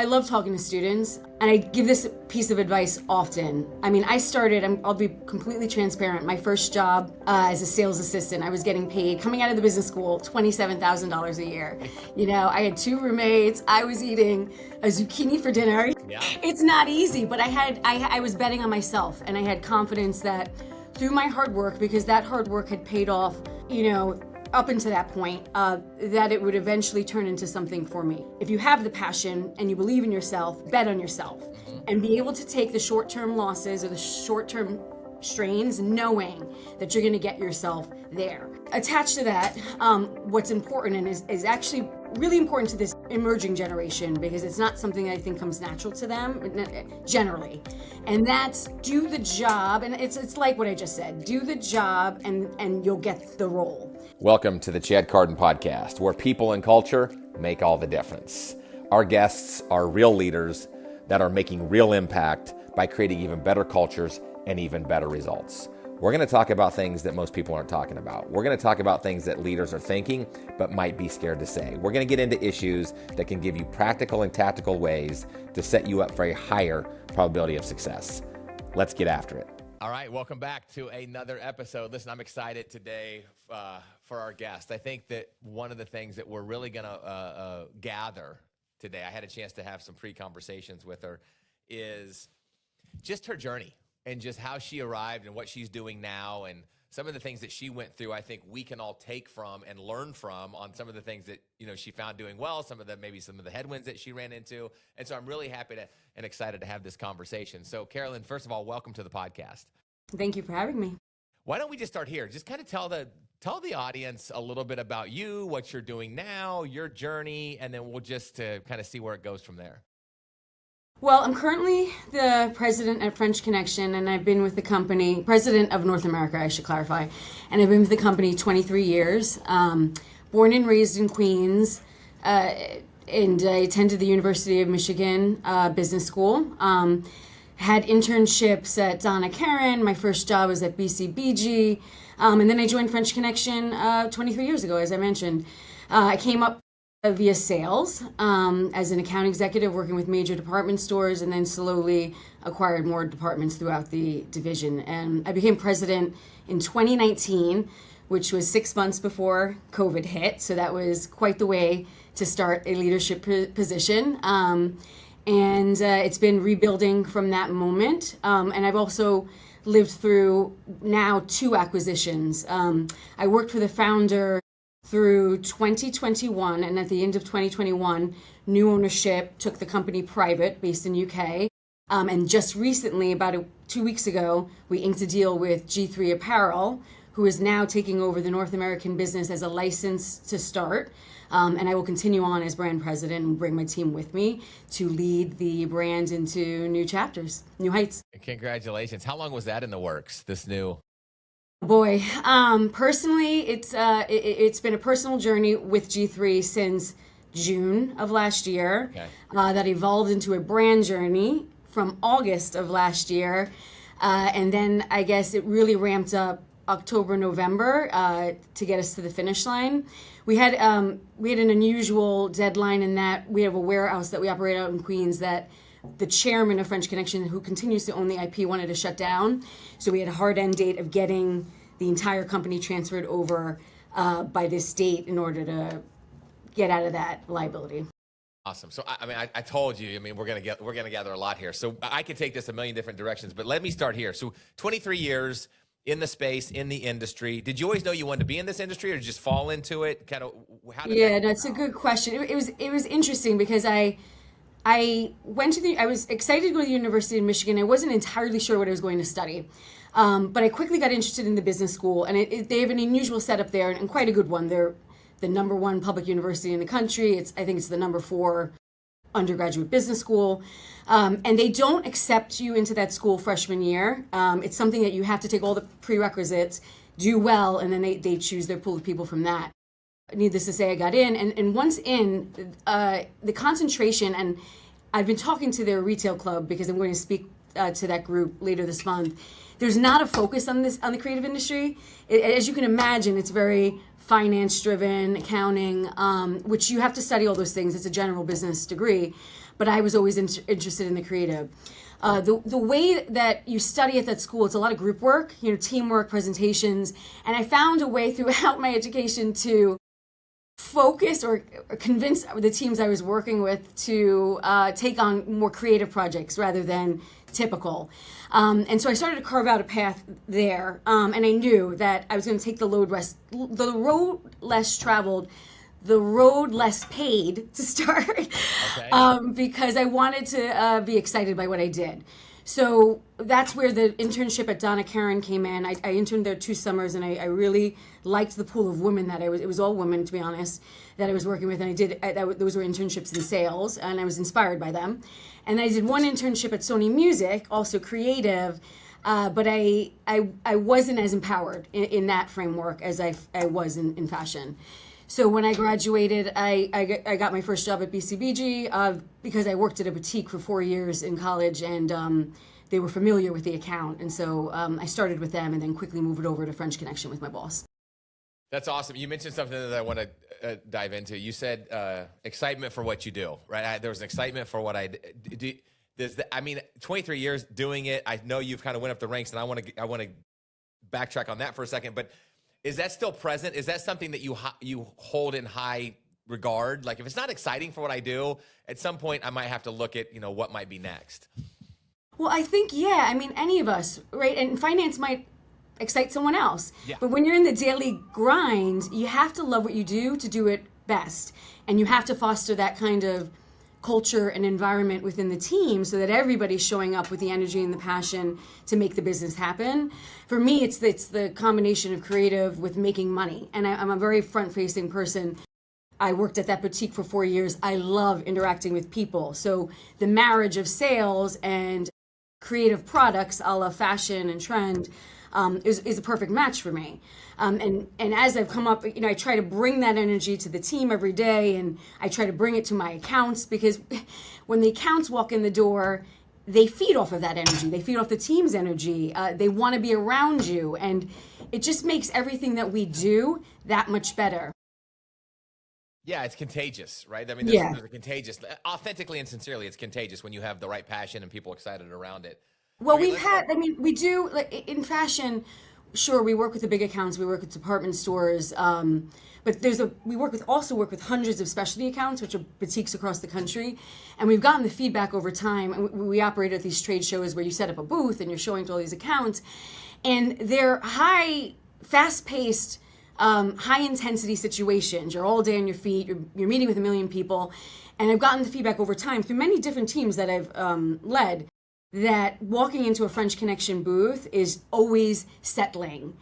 I love talking to students, and I give this piece of advice often. I mean, I'll be completely transparent. My first job as a sales assistant, I was getting paid, coming out of the business school, $27,000 a year. You know, I had 2 roommates. I was eating a zucchini for dinner. Yeah. It's not easy, but I was betting on myself, and I had confidence that through my hard work, because that hard work had paid off, you know, up until that point, that it would eventually turn into something for me. If you have the passion and you believe in yourself, bet on yourself and be able to take the short-term losses or the short-term strains, knowing that you're going to get yourself there. Attached to that, what's important and is actually really important to this emerging generation, because it's not something I think comes natural to them generally, and that's do the job. And it's like what I just said, do the job and you'll get the role. Welcome to the Chad Carden podcast, where people and culture make all the difference. Our guests are real leaders that are making real impact by creating even better cultures and even better results. We're going to talk about things that most people aren't talking about. We're going to talk about things that leaders are thinking but might be scared to say. We're going to get into issues that can give you practical and tactical ways to set you up for a higher probability of success. Let's get after it. All right, welcome back to another episode. Listen, I'm excited today for our guest. I think that one of the things that we're really going to gather today, I had a chance to have some pre-conversations with her, is just her journey and just how she arrived and what she's doing now, and some of the things that she went through. I think we can all take from and learn from on some of the things that, you know, she found doing well, maybe some of the headwinds that she ran into. And so I'm really happy and excited to have this conversation. So Carolyn, first of all, welcome to the podcast. Thank you for having me. Why don't we just start here? Just kind of tell the audience a little bit about you, what you're doing now, your journey, and then we'll just kind of see where it goes from there. Well, I'm currently the president at French Connection, and I've been with the company, president of North America, I should clarify, and I've been with the company 23 years. Born and raised in Queens, and I attended the University of Michigan Business School. Had internships at Donna Karan. My first job was at BCBG, and then I joined French Connection 23 years ago, as I mentioned. I came up via sales as an account executive working with major department stores, and then slowly acquired more departments throughout the division. And I became president in 2019, which was 6 months before COVID hit. So that was quite the way to start a leadership position. And it's been rebuilding from that moment. And I've also lived through now 2 acquisitions. I worked for the founder through 2021, and at the end of 2021, new ownership took the company private, based in UK. And just recently, about 2 weeks ago, we inked a deal with G3 Apparel, who is now taking over the North American business as a license to start. And I will continue on as brand president and bring my team with me to lead the brand into new chapters, new heights. Congratulations. How long was that in the works, this new? Boy, personally, it's been a personal journey with G3 since June of last year. Okay. That evolved into a brand journey from August of last year. And then I guess it really ramped up October, November to get us to the finish line. We had an unusual deadline in that we have a warehouse that we operate out in Queens that the chairman of French Connection, who continues to own the IP, wanted to shut down. So we had a hard end date of getting the entire company transferred over by this date in order to get out of that liability. Awesome. So I told you. We're gonna gather a lot here. So I could take this a million different directions, but let me start here. So 23 years in the space, in the industry. Did you always know you wanted to be in this industry, or did you just fall into it? Kind of. How did that that's a good question. It was interesting because I was excited to go to the University of Michigan. I wasn't entirely sure what I was going to study. But I quickly got interested in the business school, and they have an unusual setup there, and quite a good one. They're the number 1 public university in the country. I think it's the number 4 undergraduate business school. And they don't accept you into that school freshman year. It's something that you have to take all the prerequisites, do well, and then they choose their pool of people from that. Needless to say, I got in, and once in, the concentration, and I've been talking to their retail club because I'm going to speak to that group later this month. There's not a focus on the creative industry. As you can imagine, it's very finance driven, accounting, which you have to study all those things. It's a general business degree. but I was always interested in the creative. The way that you study at that school, it's a lot of group work, teamwork, presentations, and I found a way throughout my education to focus or convince the teams I was working with to take on more creative projects rather than typical. And so I started to carve out a path there, and I knew that I was going to take the road less traveled, the road less paid to start, okay. Because I wanted to be excited by what I did. So that's where the internship at Donna Karan came in. I interned there 2 summers, and I really liked the pool of women that it was all women, to be honest, that I was working with. And those were internships in sales, and I was inspired by them. And I did 1 internship at Sony Music, also creative, but I wasn't as empowered in that framework as I was in fashion. So when I graduated, I got my first job at BCBG because I worked at a boutique for 4 years in college, and they were familiar with the account. And so I started with them and then quickly moved it over to French Connection with my boss. That's awesome. You mentioned something that I want to dive into. You said excitement for what you do, right? There was an excitement for what I do. 23 years doing it. I know you've kind of went up the ranks, and I want to backtrack on that for a second, but is that still present? Is that something that you hold in high regard? Like, if it's not exciting for what I do, at some point I might have to look at, what might be next. Well, I think, yeah. I mean, any of us, right? And finance might excite someone else. Yeah. But when you're in the daily grind, you have to love what you do to do it best. And you have to foster that kind of culture and environment within the team so that everybody's showing up with the energy and the passion to make the business happen. For me, it's the combination of creative with making money. And I'm a very front-facing person. I worked at that boutique for 4 years. I love interacting with people. So the marriage of sales and creative products, a la fashion and trend, is a perfect match for me. And as I've come up, I try to bring that energy to the team every day, and I try to bring it to my accounts, because when the accounts walk in the door, they feed off of that energy. They feed off the team's energy. They want to be around you, and it just makes everything that we do that much better. Yeah, it's contagious, right? I mean, there's a contagious, authentically and sincerely, it's contagious when you have the right passion and people excited around it. Well, we do, like, in fashion, sure, we work with the big accounts, we work with department stores, but we also work with hundreds of specialty accounts, which are boutiques across the country, and we've gotten the feedback over time. And we operate at these trade shows where you set up a booth and you're showing to all these accounts, and they're fast-paced, high-intensity situations. You're all day on your feet, you're meeting with 1 million people, and I've gotten the feedback over time through many different teams that I've led, that walking into a French Connection booth is always settling.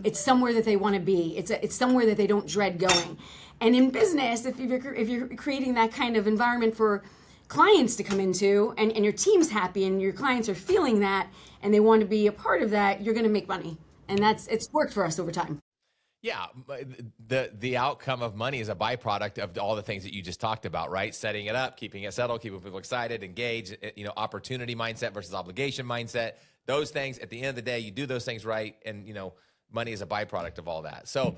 It's somewhere that they want to be. It's somewhere that they don't dread going. And in business, if you're creating that kind of environment for clients to come into, and your team's happy and your clients are feeling that and they want to be a part of that, you're going to make money. And it's worked for us over time. Yeah, the outcome of money is a byproduct of all the things that you just talked about, right? Setting it up, keeping it settled, keeping people excited, engaged, opportunity mindset versus obligation mindset. Those things, at the end of the day, you do those things right, and money is a byproduct of all that. So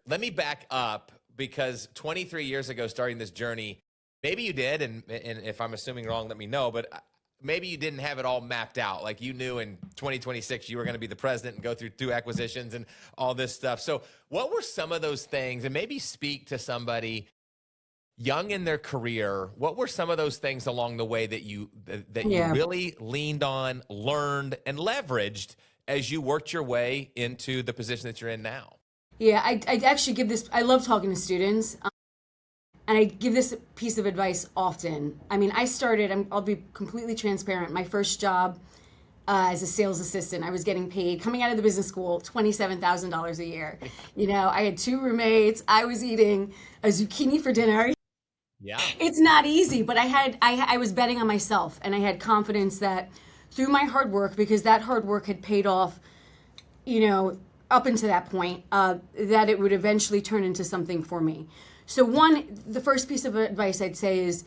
let me back up, because 23 years ago, starting this journey, maybe you did, and if I'm assuming wrong, let me know, but maybe you didn't have it all mapped out. Like, you knew in 2026 you were going to be the president and go through 2 acquisitions and all this stuff. So what were some of those things, and maybe speak to somebody young in their career, what were some of those things along the way that you really leaned on, learned, and leveraged as you worked your way into the position that you're in now? Yeah, I actually give this, I love talking to students. And I give this piece of advice often. I mean, I'll be completely transparent. My first job as a sales assistant, I was getting paid, coming out of the business school, $27,000 a year. I had 2 roommates. I was eating a zucchini for dinner. Yeah. It's not easy, but I was betting on myself, and I had confidence that through my hard work, because that hard work had paid off, up until that point, that it would eventually turn into something for me. So the first piece of advice I'd say is,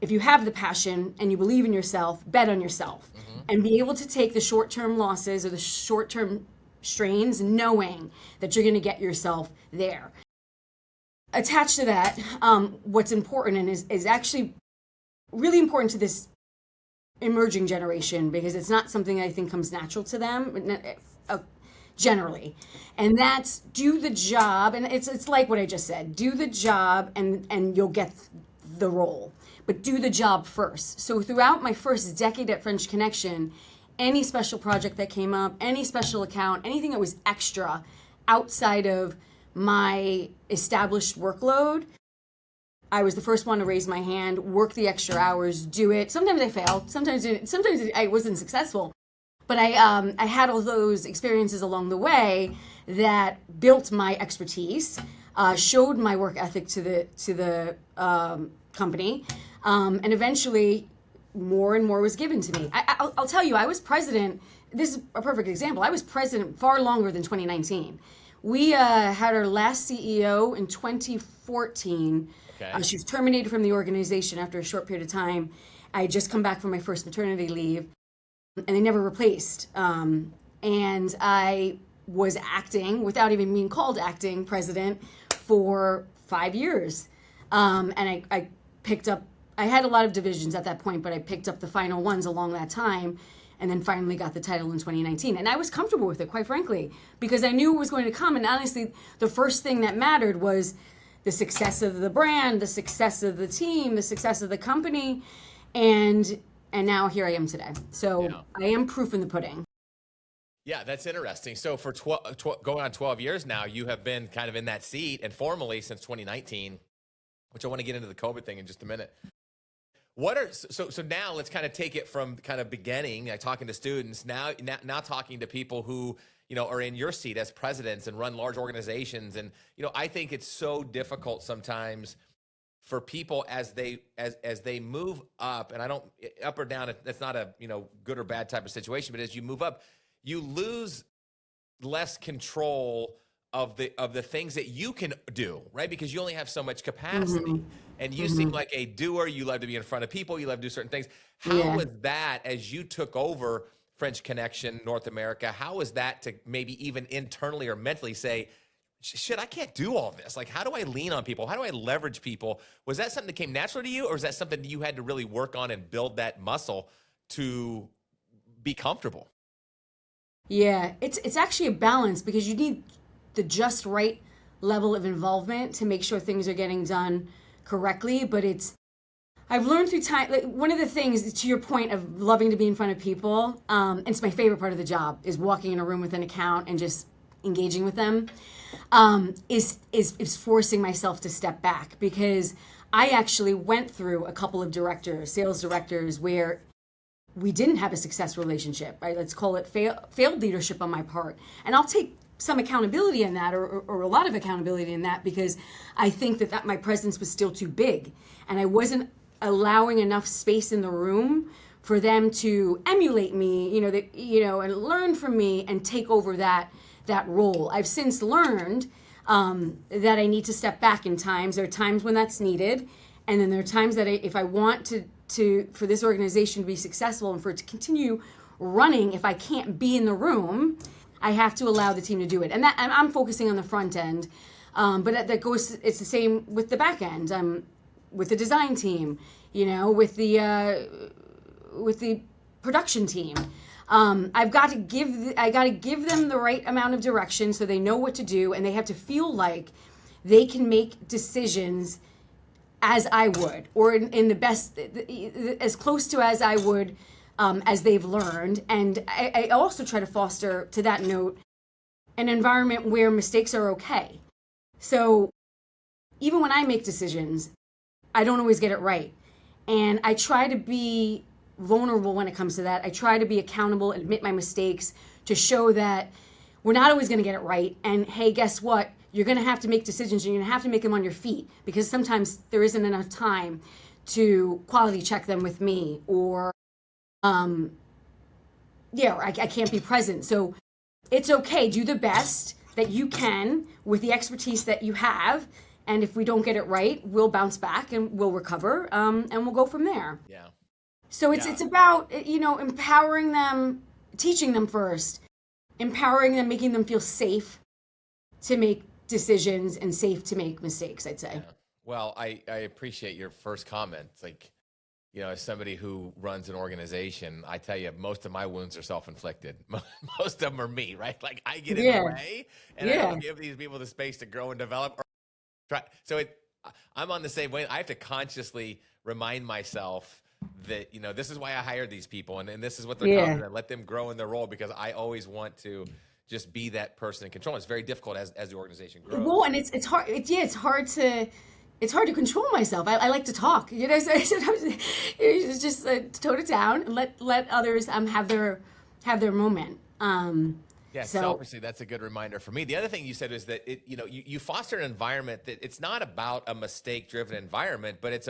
if you have the passion and you believe in yourself, bet on yourself, and be able to take the short-term losses or the short-term strains, knowing that you're going to get yourself there. Attached to that, what's important and is actually really important to this emerging generation because it's not something I think comes natural to them generally. And that's do the job. And it's like what I just said, do the job and you'll get the role, but do the job first. So throughout my first decade at French Connection, any special project that came up, any special account, anything that was extra outside of my established workload, I was the first one to raise my hand, work the extra hours, do it. Sometimes I failed. Sometimes I wasn't successful. But I had all those experiences along the way that built my expertise, showed my work ethic to the company, and eventually more and more was given to me. I'll tell you, I was president. This is a perfect example. I was president far longer than 2019. We had our last CEO in 2014. Okay. She was terminated from the organization after a short period of time. I had just come back from my first maternity leave, and they never replaced. And I was acting, without even being called acting president, for 5 years. And I picked up, I had a lot of divisions at that point, but I picked up the final ones along that time, and then finally got the title in 2019. And I was comfortable with it, quite frankly, because I knew it was going to come. And honestly, the first thing that mattered was the success of the brand, the success of the team, the success of the company. And now here I am today. So yeah. I am proof in the pudding. Yeah, that's interesting. So for going on 12 years now, you have been kind of in that seat, and formally since 2019, which I want to get into the COVID thing in just a minute. So now let's kind of take it from kind of beginning, like talking to students, now talking to people who, are in your seat as presidents and run large organizations. And, I think it's so difficult sometimes for people as they move up, and I don't up or down, that's not a, good or bad type of situation, but as you move up, you lose less control of the things that you can do, right? Because you only have so much capacity. Mm-hmm. And you seem like a doer. You love to be in front of people. You love to do certain things. How was that as you took over French Connection North America? How was that to maybe even internally or mentally say, shit, I can't do all this. Like, how do I lean on people? How do I leverage people? Was that something that came naturally to you, or is that something that you had to really work on and build that muscle to be comfortable? Yeah, it's actually a balance, because you need the just right level of involvement to make sure things are getting done correctly. But I've learned through time, like, one of the things, to your point of loving to be in front of people, and it's my favorite part of the job, is walking in a room with an account and just engaging with them, is forcing myself to step back, because I actually went through a couple of sales directors, where we didn't have a successful relationship, right? Let's call it failed leadership on my part. And I'll take some accountability in that, or a lot of accountability in that, because I think that my presence was still too big, and I wasn't allowing enough space in the room for them to emulate me, and learn from me and take over that role. I've since learned that I need to step back in times. There are times when that's needed, and then there are times that if I want for this organization to be successful and for it to continue running, if I can't be in the room, I have to allow the team to do it. And I'm focusing on the front end, but it's the same with the back end, with the design team, with the production team. I got to give them the right amount of direction so they know what to do, and they have to feel like they can make decisions as I would, or in the best, as close to as I would, as they've learned. And I also try to foster, to that note, an environment where mistakes are okay. So even when I make decisions, I don't always get it right. And I try to be vulnerable when it comes to that. I try to be accountable and admit my mistakes, to show that we're not always going to get it right. And hey, guess what? You're going to have to make decisions, and you're going to have to make them on your feet, because sometimes there isn't enough time to quality check them with me, or I can't be present. So it's okay. Do the best that you can with the expertise that you have. And if we don't get it right, we'll bounce back and we'll recover, and we'll go from there. Yeah. So it's about, empowering them, teaching them first, empowering them, making them feel safe to make decisions and safe to make mistakes, I'd say. Yeah. Well, I appreciate your first comment. It's like, as somebody who runs an organization, I tell you, most of my wounds are self-inflicted. Most of them are me, right? Like I get in the Yeah. way and I Yeah. don't give these people the space to grow and develop or try. I'm on the same way. I have to consciously remind myself that, this is why I hired these people and this is what they're Yeah. competent. Let them grow in their role because I always want to just be that person in control. It's very difficult as the organization grows. Well, and it's hard. It's hard to control myself. I like to talk, So sometimes it's just tone it down and let others have their moment. Yeah, So selfishly, that's a good reminder for me. The other thing you said is that you foster an environment that it's not about a mistake-driven environment, but it's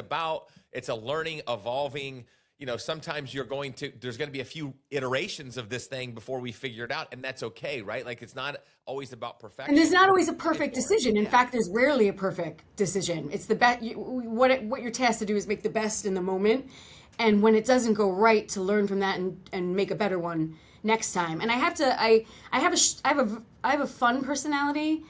a learning, evolving. Sometimes there's going to be a few iterations of this thing before we figure it out, and that's okay, right? Like it's not always about perfection. and there's not always a perfect decision. In fact, there's rarely a perfect decision. It's the best. What you're tasked to do is make the best in the moment, and when it doesn't go right, to learn from that and make a better one next time. And I have a fun personality,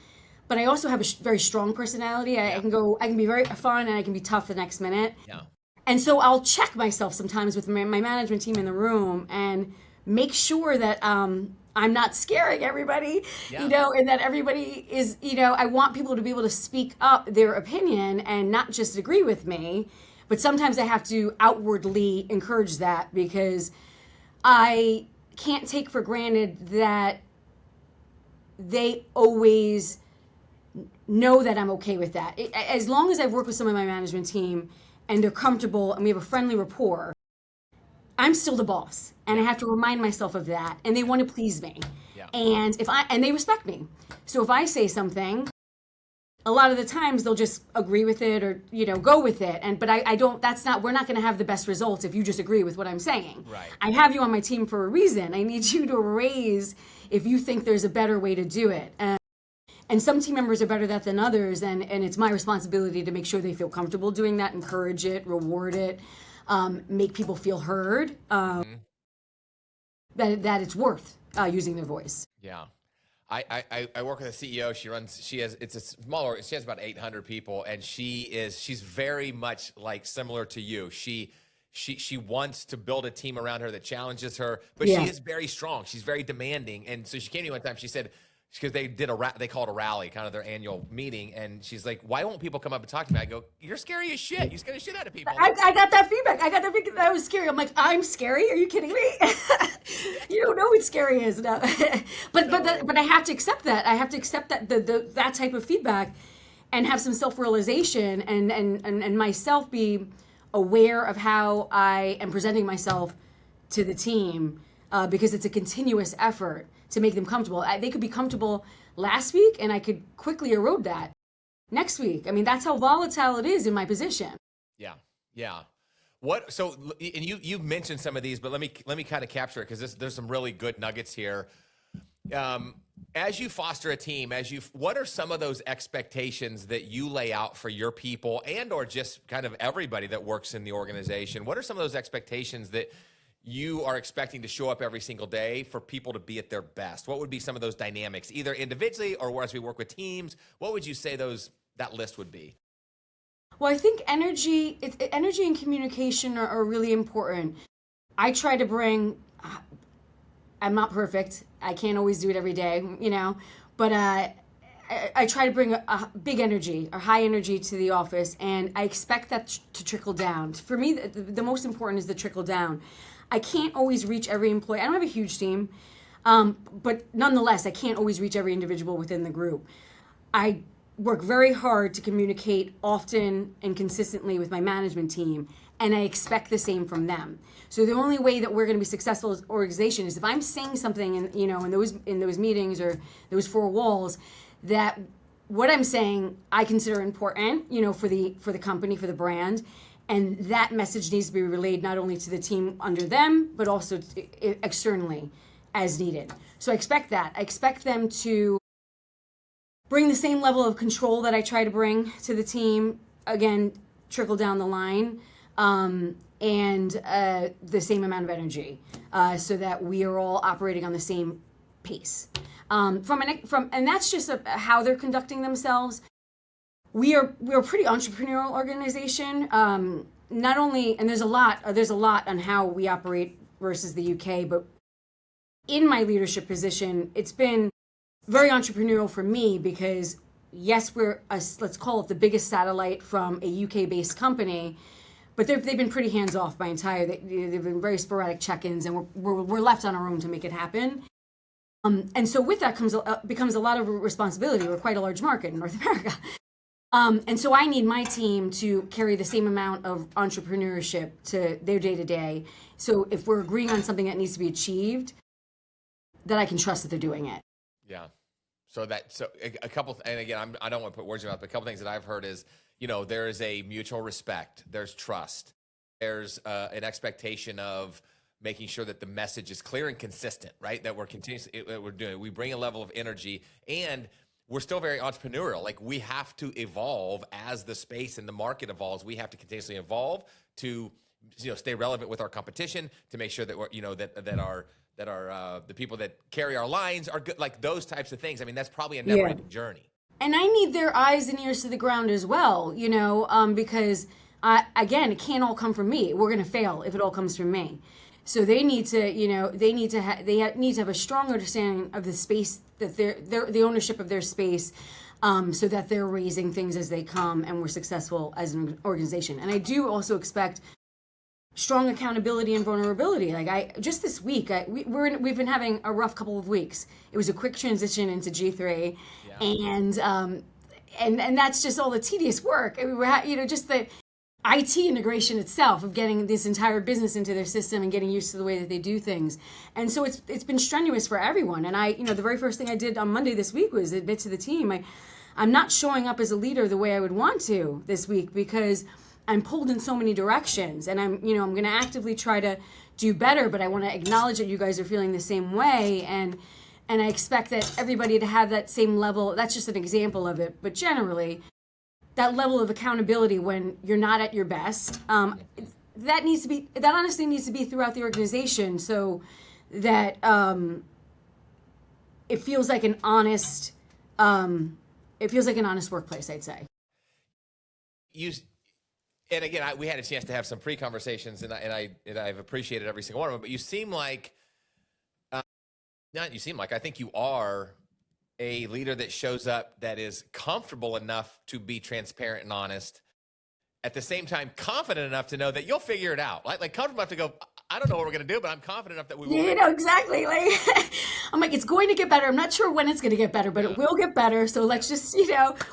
but I also have a very strong personality. I can be very fun and I can be tough the next minute. Yeah. And so I'll check myself sometimes with my management team in the room and make sure that I'm not scaring everybody, and that everybody is, I want people to be able to speak up their opinion and not just agree with me. But sometimes I have to outwardly encourage that because I can't take for granted that they always know that I'm okay with that. As long as I've worked with some of my management team and they're comfortable and we have a friendly rapport, I'm still the boss, and I have to remind myself of that. And they want to please me, and they respect me. So if I say something, a lot of the times they'll just agree with it or go with it. But I don't. We're not going to have the best results if you just agree with what I'm saying. Right. I have you on my team for a reason. I need you to raise if you think there's a better way to do it. And some team members are better at that than others, and it's my responsibility to make sure they feel comfortable doing that, encourage it, reward it, make people feel heard, that it's worth using their voice. Yeah. I work with a CEO. She has about 800 people, and she's very much like similar to you. She wants to build a team around her that challenges her, but she is very strong. She's very demanding. And so she came to me one time, she said, because they call it a rally, kind of their annual meeting. And she's like, why won't people come up and talk to me? I go, you're scary as shit. You scare the shit out of people. I got that feedback. I got that feedback that I was scary. I'm like, I'm scary? Are you kidding me? You don't know what scary is. No. But I have to accept that. I have to accept that type of feedback and have some self-realization and myself be aware of how I am presenting myself to the team, because it's a continuous effort to make them comfortable. They could be comfortable last week, and I could quickly erode that next week. I mean, that's how volatile it is in my position. Yeah. So, and you mentioned some of these, but let me kind of capture it because there's some really good nuggets here. As you foster a team, what are some of those expectations that you lay out for your people and or just kind of everybody that works in the organization? What are some of those expectations that you are expecting to show up every single day for people to be at their best? What would be some of those dynamics, either individually or as we work with teams? What would you say that list would be? Well, I think energy and communication are really important. I try to bring, I'm not perfect. I can't always do it every day, but I try to bring a big energy or high energy to the office, and I expect that to trickle down. For me, the most important is the trickle down. I can't always reach every employee. I don't have a huge team, but nonetheless, I can't always reach every individual within the group. I work very hard to communicate often and consistently with my management team, and I expect the same from them. So the only way that we're going to be successful as an organization is if I'm saying something in those meetings or those four walls, that what I'm saying I consider important, for the company, for the brand. And that message needs to be relayed not only to the team under them, but also externally as needed. So I expect that. I expect them to bring the same level of control that I try to bring to the team, again, trickle down the line, and the same amount of energy, so that we are all operating on the same pace. And that's just how they're conducting themselves. We're a pretty entrepreneurial organization. not only, and there's a lot on how we operate versus the UK, but in my leadership position, it's been very entrepreneurial for me because yes, let's call it the biggest satellite from a UK based company, but they've been pretty hands off my entire. They've been very sporadic check-ins, and we're left on our own to make it happen. And so with that becomes a lot of responsibility. We're quite a large market in North America. And so I need my team to carry the same amount of entrepreneurship to their day to day. So if we're agreeing on something that needs to be achieved, that I can trust that they're doing it. Yeah. So a couple, and again, I don't want to put words in your mouth, but a couple things that I've heard is, there is a mutual respect, there's trust, there's an expectation of making sure that the message is clear and consistent, right? That we bring a level of energy, and we're still very entrepreneurial. Like, we have to evolve as the space and the market evolves. We have to continuously evolve to, stay relevant with our competition, to make sure that we're, the people that carry our lines are good, like those types of things. I mean, that's probably a never-ending journey. And I need their eyes and ears to the ground as well, because again, it can't all come from me. We're going to fail if it all comes from me. So they need to, they need to have a strong understanding of the space that the ownership of their space, so that they're raising things as they come and we're successful as an organization. And I do also expect strong accountability and vulnerability. Like just this week, we've been having a rough couple of weeks. It was a quick transition into G3, and that's just all the tedious work. I mean, just the IT integration itself of getting this entire business into their system and getting used to the way that they do things. And so it's been strenuous for everyone. And the very first thing I did on Monday this week was admit to the team, I'm not showing up as a leader the way I would want to this week because I'm pulled in so many directions, and I'm going to actively try to do better, but I want to acknowledge that you guys are feeling the same way, and I expect that everybody to have that same level. That's just an example of it, but generally, that level of accountability when you're not at your best, that honestly needs to be throughout the organization, so that it feels like an honest, workplace, I'd say. And again, we had a chance to have some pre-conversations, and I've appreciated every single one of them. But you seem like, I think you are a leader that shows up that is comfortable enough to be transparent and honest. At the same time, confident enough to know that you'll figure it out. Like comfortable enough to go, I don't know what we're going to do, but I'm confident enough that we will. Exactly. Like, I'm like, it's going to get better. I'm not sure when it's going to get better, but it will get better. So let's just,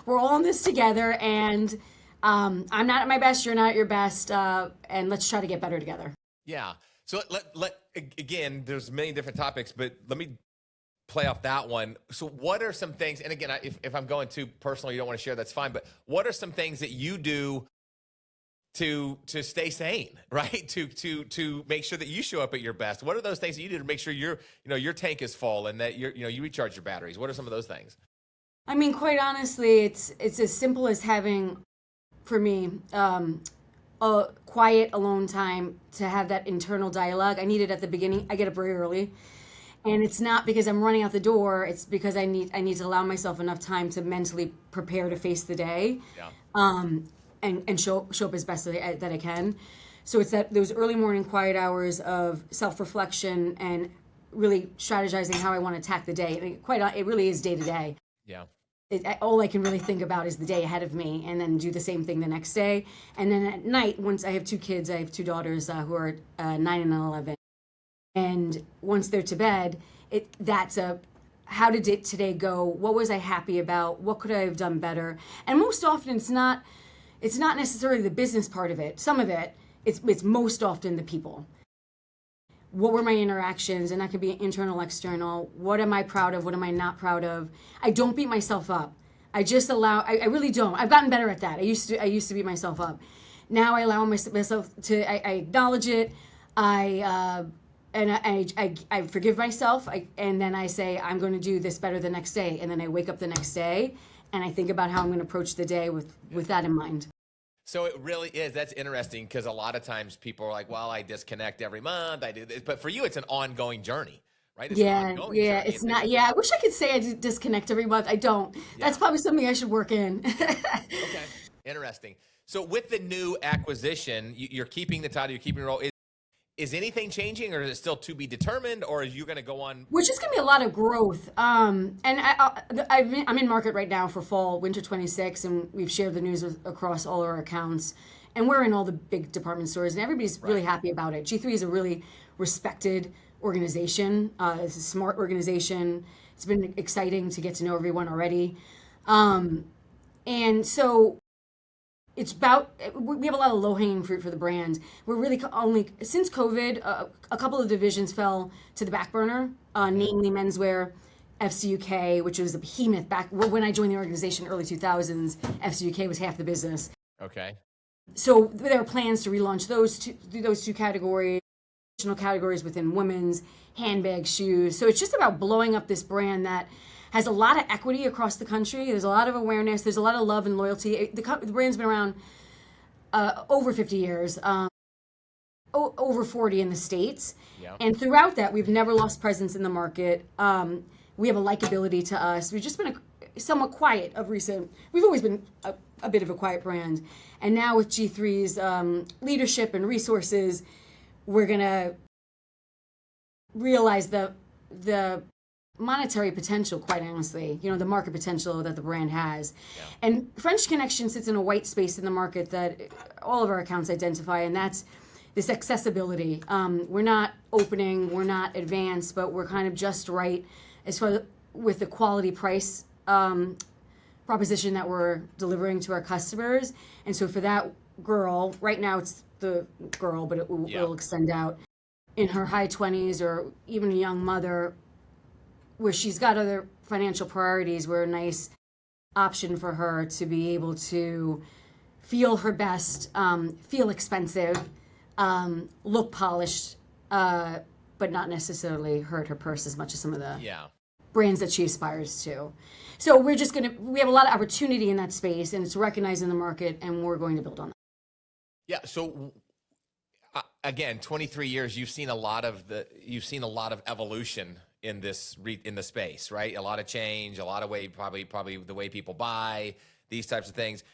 we're all in this together, and I'm not at my best, you're not at your best, and let's try to get better together. Yeah. So again, there's many different topics, but let me play off that one. So what are some things, and again, if I'm going too personal, you don't want to share, that's fine, but what are some things that you do to stay sane, right? To make sure that you show up at your best? What are those things that you do to make sure your tank is full and that you recharge your batteries? What are some of those things? I mean, quite honestly, it's as simple as having, for me, a quiet alone time to have that internal dialogue. I need it at the beginning. I get up very early, and it's not because I'm running out the door. It's because I need to allow myself enough time to mentally prepare to face the day, and show up as best that I can. So it's those early morning quiet hours of self-reflection and really strategizing how I want to attack the day. I mean, it really is day to day. Yeah. All I can really think about is the day ahead of me, and then do the same thing the next day. And then at night, once I have two kids, I have two daughters who are 9 and 11. And once they're to bed, that's how did today go? What was I happy about? What could I have done better? And most often, it's not necessarily the business part of it. Some of it's most often the people. What were my interactions? And that could be internal, external. What am I proud of? What am I not proud of? I don't beat myself up. I just I really don't. I've gotten better at that. I used to beat myself up. Now I allow myself to, I acknowledge it. I forgive myself. And then I say, I'm going to do this better the next day. And then I wake up the next day and I think about how I'm going to approach the day with that in mind. So it really is. That's interesting, because a lot of times people are like, well, I disconnect every month. I do this. But for you, it's an ongoing journey, right? It's it's not. I wish I could say I disconnect every month. I don't. That's probably something I should work in. Okay. Interesting. So with the new acquisition, you're keeping the title, you're keeping the role. Is anything changing, or is it still to be determined, or are you going to go on? Which is going to be a lot of growth. And I'm in market right now for fall, winter 26, and we've shared the news across all our accounts. And we're in all the big department stores, and everybody's really happy about it. G3 is a really respected organization. It's a smart organization. It's been exciting to get to know everyone already. And so it's about, we have a lot of low-hanging fruit for the brand. We're really only, since COVID, a couple of divisions fell to the back burner, namely menswear, FCUK, which was a behemoth back when I joined the organization early 2000s. FCUK was half the business. Okay. So there are plans to relaunch those two categories, additional categories within women's, handbags, shoes. So it's just about blowing up this brand that has a lot of equity across the country. There's a lot of awareness. There's a lot of love and loyalty. The brand's been around over 50 years, over 40 in the States. Yep. And throughout that, we've never lost presence in the market. We have a likability to us. We've just been somewhat quiet of recent. We've always been a bit of a quiet brand. And now with G3's leadership and resources, we're going to realize the monetary potential, quite honestly, the market potential that the brand has. Yeah. And French Connection sits in a white space in the market that all of our accounts identify, and that's this accessibility. We're not opening, we're not advanced, but we're kind of just right as far with the quality price proposition that we're delivering to our customers. And so for that girl, right now it's the girl, but it will extend out in her high 20s or even a young mother where she's got other financial priorities, we're a nice option for her to be able to feel her best, feel expensive, look polished, but not necessarily hurt her purse as much as some of the brands that she aspires to. So we have a lot of opportunity in that space, and it's recognized in the market, and we're going to build on that. Yeah. So again, 23 years, you've seen a lot of evolution in the space, right? A lot of change, a lot of probably the way people buy, these types of things.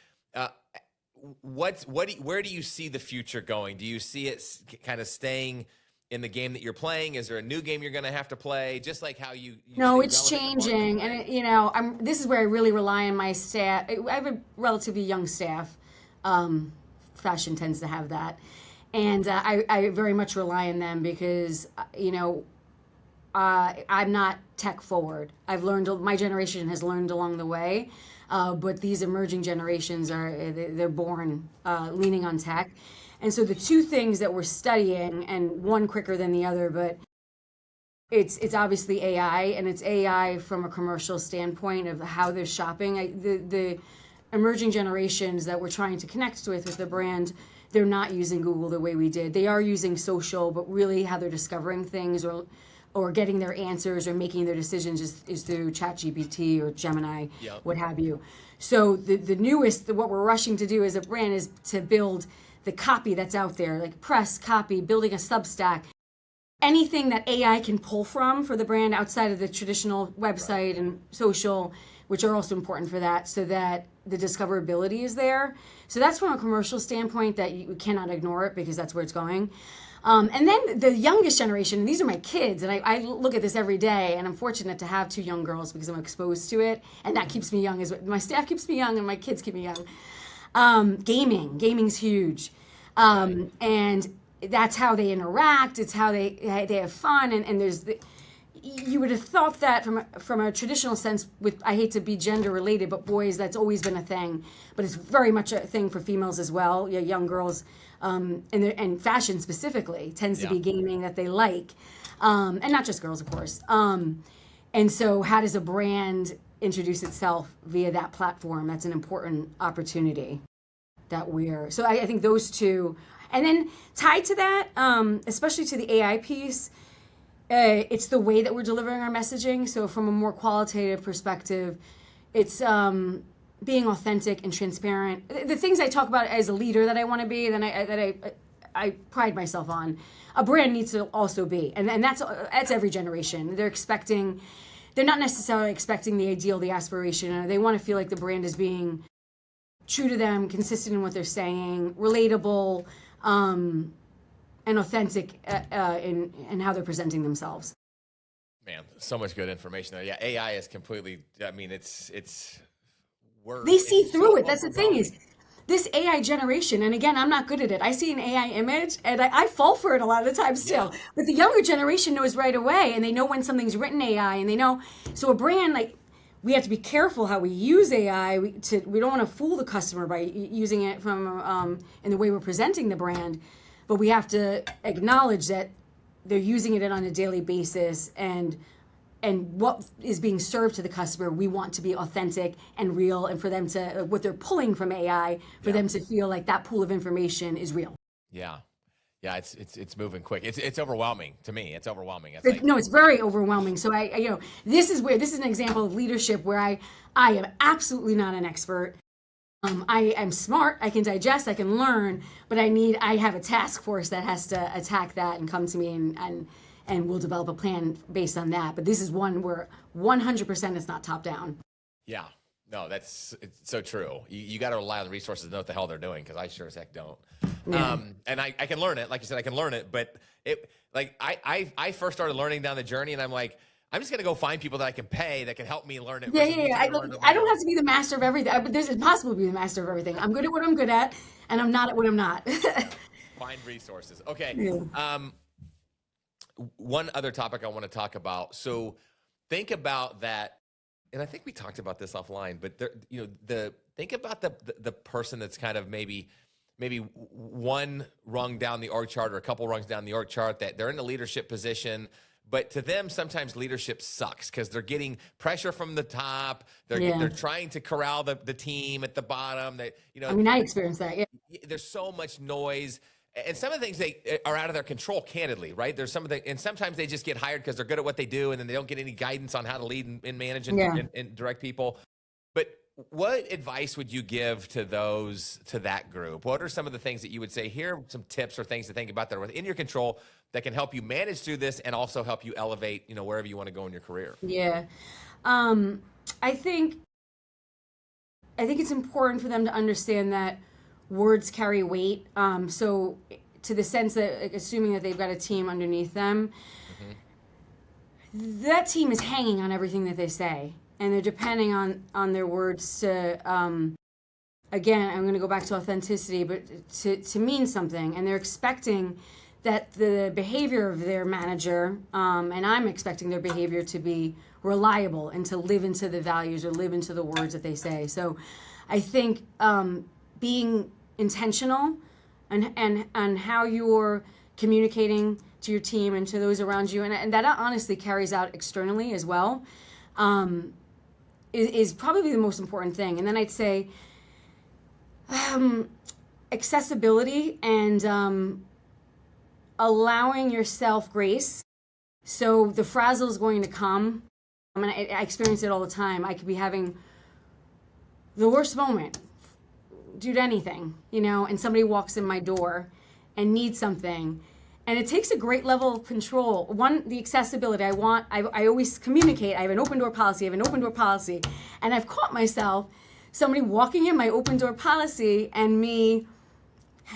Where do you see the future going? Do you see it kind of staying in the game that you're playing? Is there a new game you're going to have to play? Just like how you no, it's changing, and this is where I really rely on my staff. I have a relatively young staff. Fashion tends to have that, and I very much rely on them because I'm not tech forward. My generation has learned along the way, but these emerging generations they're born leaning on tech. And so the two things that we're studying, and one quicker than the other, but it's obviously AI, and it's AI from a commercial standpoint of how they're shopping. The emerging generations that we're trying to connect with the brand, they're not using Google the way we did. They are using social, but really how they're discovering things or getting their answers or making their decisions is through ChatGPT or Gemini, what have you. So the newest, what we're rushing to do as a brand is to build the copy that's out there, like press, copy, building a Substack, anything that AI can pull from for the brand outside of the traditional website and social, which are also important for that, so that the discoverability is there. So that's from a commercial standpoint that you cannot ignore it because that's where it's going. And then the youngest generation, these are my kids, and I look at this every day, and I'm fortunate to have two young girls because I'm exposed to it, and that keeps me young. My staff keeps me young, and my kids keep me young. Gaming's huge, and that's how they interact. It's how they have fun, and there's you would have thought that from a traditional sense, I hate to be gender related, but boys, that's always been a thing, but it's very much a thing for females as well. Young girls, and fashion specifically tends to be gaming that they like, and not just girls, of course. And so how does a brand introduce itself via that platform? That's an important opportunity so I think those two. And then tied to that, especially to the AI piece, it's the way that we're delivering our messaging. So from a more qualitative perspective, it's being authentic and transparent. The things I talk about as a leader that I want to be, that I pride myself on, a brand needs to also be. And that's every generation. They're not necessarily expecting the ideal, the aspiration. They want to feel like the brand is being true to them, consistent in what they're saying, relatable, and authentic in how they're presenting themselves. Man, so much good information there. Yeah, AI is completely, I mean, it's They see through so it. That's the thing is, this AI generation, and again, I'm not good at it. I see an AI image and I fall for it a lot of the time still. Yeah. But the younger generation knows right away, and they know when something's written AI, and they know. So a brand, like, we have to be careful how we use AI. We don't want to fool the customer by using it from in the way we're presenting the brand, but we have to acknowledge that they're using it on a daily basis, and what is being served to the customer, we want to be authentic and real, and for them to, what they're pulling from AI, for them to feel like that pool of information is real. Yeah. Yeah, it's moving quick. It's overwhelming to me. It's overwhelming. It's No, it's very overwhelming. So this is an example of leadership where I am absolutely not an expert. I am smart. I can digest. I can learn. But I have a task force that has to attack that and come to me, and we'll develop a plan based on that. But this is one where 100% it's not top down. Yeah. No, it's so true. You got to rely on the resources to know what the hell they're doing, because I sure as heck don't. Yeah. And I can learn it. Like you said, I can learn it. But I first started learning down the journey, and I'm like, I'm just going to go find people that I can pay that can help me learn it. Yeah. I don't have to be the master of everything. But it's impossible to be the master of everything. I'm good at what I'm good at, and I'm not at what I'm not. Find resources. Okay. Yeah. One other topic I want to talk about. So think about that. And I think we talked about this offline, but think about the person that's kind of maybe one rung down the org chart, or a couple rungs down the org chart, that they're in a leadership position, but to them sometimes leadership sucks because they're getting pressure from the top. They're trying to corral the team at the bottom. I experienced that. Yeah. There's so much noise. And some of the things they are out of their control, candidly, right? There's and sometimes they just get hired because they're good at what they do, and then they don't get any guidance on how to lead and manage and direct people. But what advice would you give to that group? What are some of the things that you would say, here are some tips or things to think about that are within your control that can help you manage through this and also help you elevate, wherever you want to go in your career? Yeah. I think it's important for them to understand that words carry weight. So to the sense that, assuming that they've got a team underneath them, that team is hanging on everything that they say, and they're depending on their words to, again, I'm going to go back to authenticity, but to mean something. And they're expecting that the behavior of their manager, and I'm expecting their behavior to be reliable and to live into the values or live into the words that they say. So I think being intentional and how you're communicating to your team and to those around you, and that honestly carries out externally as well, is probably the most important thing. And then I'd say accessibility and allowing yourself grace. So the frazzle is going to come. I experience it all the time. I could be having the worst moment due to anything, and somebody walks in my door and needs something. And it takes a great level of control. One, the accessibility. I always communicate. I have an open door policy. And I've caught myself, somebody walking in my open door policy and me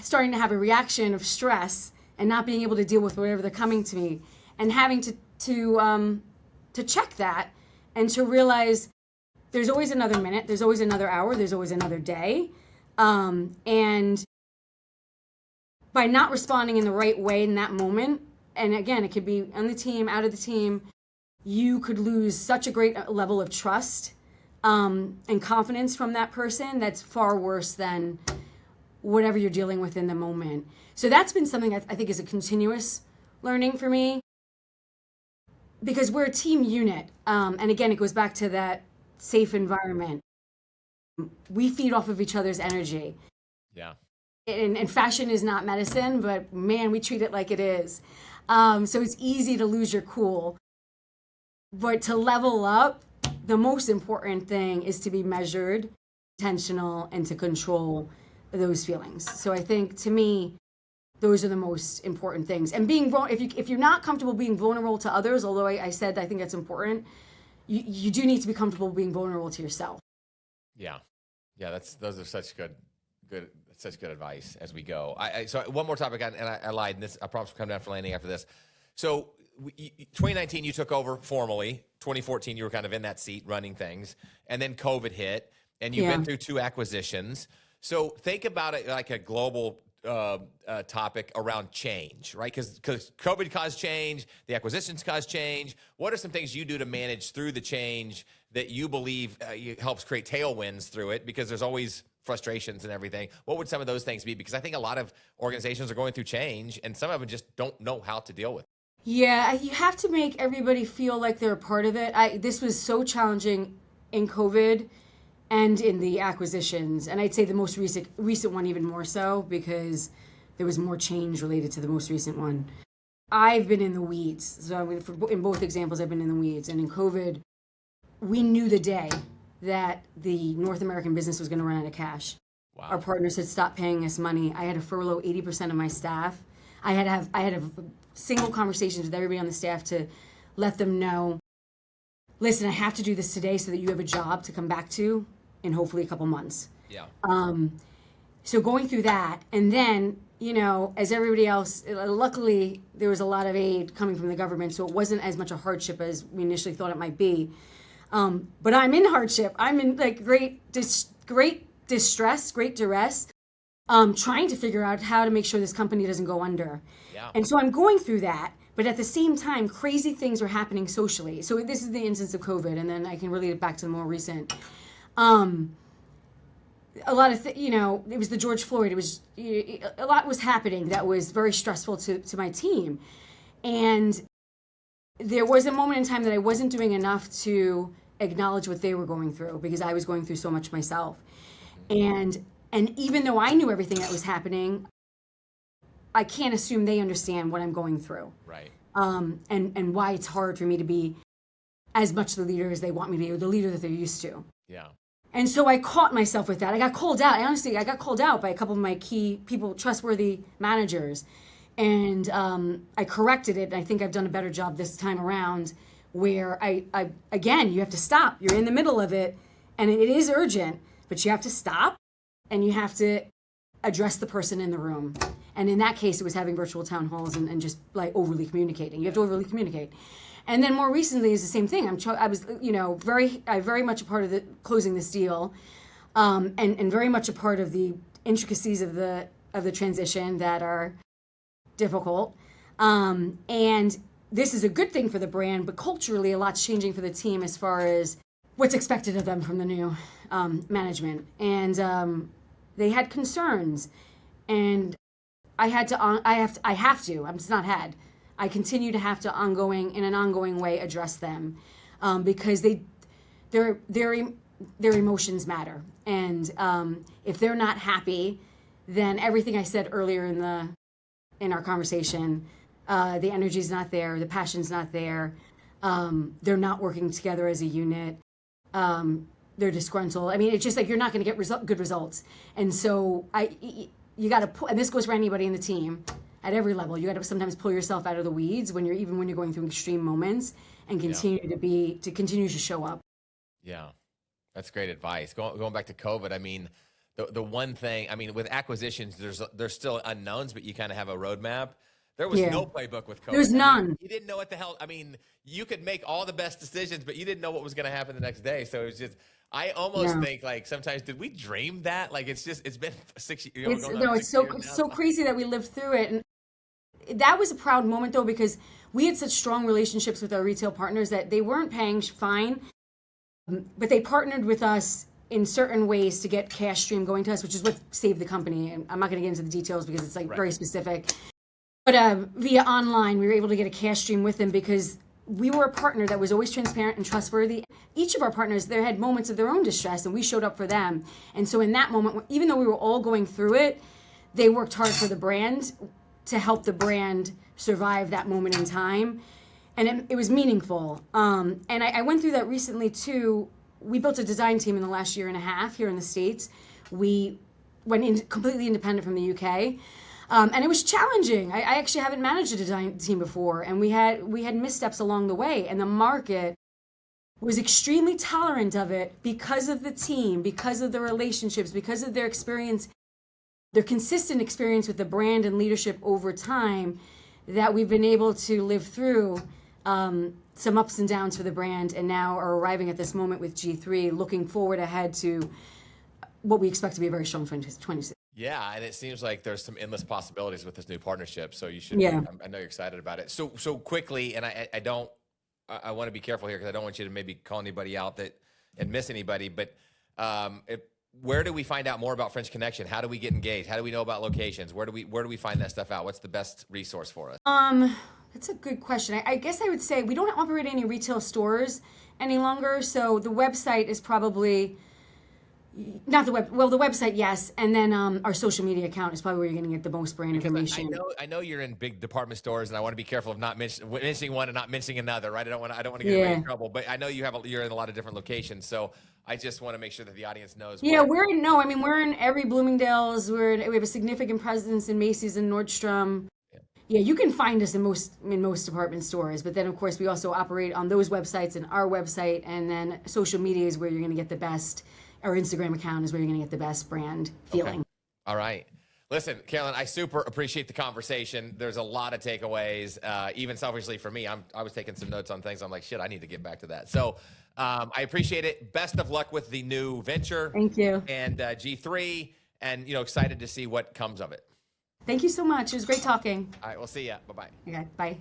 starting to have a reaction of stress and not being able to deal with whatever they're coming to me, and having to check that and to realize there's always another minute, there's always another hour, there's always another day. And by not responding in the right way in that moment, and again, it could be on the team, out of the team, you could lose such a great level of trust and confidence from that person that's far worse than whatever you're dealing with in the moment. So that's been something I think is a continuous learning for me, because we're a team unit. And again, it goes back to that safe environment. We feed off of each other's energy. Yeah. And fashion is not medicine, but man, we treat it like it is. So it's easy to lose your cool. But to level up, the most important thing is to be measured, intentional, and to control those feelings. So I think, to me, those are the most important things. And being if you're not comfortable being vulnerable to others, although I said I think that's important, you do need to be comfortable being vulnerable to yourself. Yeah. Yeah, those are such good advice as we go. So one more topic, and I lied. And this I promise we'll come down for landing after this. So 2019 you took over formally. 2014 you were kind of in that seat running things, and then COVID hit, and you've been through 2 acquisitions. So think about it like a global topic around change, right? Because COVID caused change, the acquisitions caused change. What are some things you do to manage through the change that you believe helps create tailwinds through it? Because there's always frustrations and everything. What would some of those things be? Because I think a lot of organizations are going through change, and some of them just don't know how to deal with it. Yeah, you have to make everybody feel like they're a part of it. This was so challenging in COVID and in the acquisitions, and I'd say the most recent one even more so, because there was more change related to the most recent one. I've been in the weeds, so in both examples I've been in the weeds, and in COVID we knew the day that the North American business was going to run out of cash. Wow. Our partners had stopped paying us money. I had to furlough 80% of my staff. I had to have single conversations with everybody on the staff to let them know, listen, I have to do this today so that you have a job to come back to in hopefully a couple months. Yeah. So going through that, and then, as everybody else, luckily there was a lot of aid coming from the government, so it wasn't as much a hardship as we initially thought it might be. But I'm in hardship. I'm in like great distress, great duress, trying to figure out how to make sure this company doesn't go under. Yeah. And so I'm going through that, but at the same time, crazy things are happening socially. So this is the instance of COVID, and then I can relate it back to the more recent. A lot of, it was the George Floyd. It was a lot was happening that was very stressful to my team, and there was a moment in time that I wasn't doing enough to acknowledge what they were going through because I was going through so much myself, and even though I knew everything that was happening, I can't assume they understand what I'm going through. Right. And why it's hard for me to be as much the leader as they want me to be, or the leader that they're used to. Yeah. And so I caught myself with that. I got called out. I got called out by a couple of my key people, trustworthy managers. And I corrected it. And I think I've done a better job this time around where again, you have to stop. You're in the middle of it and it is urgent, but you have to stop and you have to address the person in the room. And in that case, it was having virtual town halls and just like overly communicating. You have to overly communicate. And then more recently is the same thing. I was, very much a part of the closing this deal, and very much a part of the intricacies of the transition that are difficult. And this is a good thing for the brand, but culturally, a lot's changing for the team as far as what's expected of them from the new management. And they had concerns, and I have to. I'm just not had. I continue to have to in an ongoing way address them because their emotions matter, and if they're not happy, then everything I said earlier in our conversation, the energy's not there, the passion's not there, they're not working together as a unit, they're disgruntled. I mean, it's just like you're not going to get good results, and so you got to and this goes for anybody in the team. At every level, you got to sometimes pull yourself out of the weeds when you're going through extreme moments and continue to show up. Yeah, that's great advice. Going back to COVID, I mean, the one thing, I mean, with acquisitions, there's still unknowns, but you kind of have a roadmap. There was no playbook with COVID. There's none. You didn't know what the hell. I mean, you could make all the best decisions, but you didn't know what was going to happen the next day. So it was just. I almost think like sometimes did we dream that? Like it's been 6 years. It's so crazy that we lived through it. And that was a proud moment though, because we had such strong relationships with our retail partners that they weren't paying fine, but they partnered with us in certain ways to get cash stream going to us, which is what saved the company. And I'm not going to get into the details because it's like very specific. But via online, we were able to get a cash stream with them because we were a partner that was always transparent and trustworthy. Each of our partners, they had moments of their own distress, and we showed up for them. And so in that moment, even though we were all going through it, they worked hard for the brand to help the brand survive that moment in time. And it was meaningful. And I went through that recently too. We built a design team in the last year and a half here in the States. We went in completely independent from the UK. And it was challenging. I actually haven't managed a design team before, and we had missteps along the way. And the market was extremely tolerant of it because of the team, because of the relationships, because of their experience, their consistent experience with the brand and leadership over time, that we've been able to live through some ups and downs for the brand, and now are arriving at this moment with G3, looking forward ahead to what we expect to be a very strong 2026. Yeah, and it seems like there's some endless possibilities with this new partnership. So you should. Yeah. I know you're excited about it. So quickly, and I don't. I want to be careful here because I don't want you to maybe call anybody out and miss anybody. But where do we find out more about French Connection? How do we get engaged? How do we know about locations? Where do we find that stuff out? What's the best resource for us? That's a good question. I guess I would say we don't operate any retail stores any longer, so the website is probably not the web. Well, the website, yes, and then our social media account is probably where you're going to get the most brand information. I know you're in big department stores, and I want to be careful of not mentioning one and not mentioning another, right? I don't want to get anybody in trouble, but I know you're in a lot of different locations, so I just want to make sure that the audience knows. Yeah, we're in every Bloomingdale's. We have a significant presence in Macy's and Nordstrom. Yeah, you can find us in most department stores, but then of course we also operate on those websites and our website, and then social media is where you're going to get the best. Our Instagram account is where you're going to get the best brand feeling. Okay. All right. Listen, Carolyn, I super appreciate the conversation. There's a lot of takeaways, even selfishly for me. I was taking some notes on things. I'm like, shit, I need to get back to that. So I appreciate it. Best of luck with the new venture. Thank you. And G3, and excited to see what comes of it. Thank you so much. It was great talking. All right, we'll see ya. Bye-bye. Okay, bye.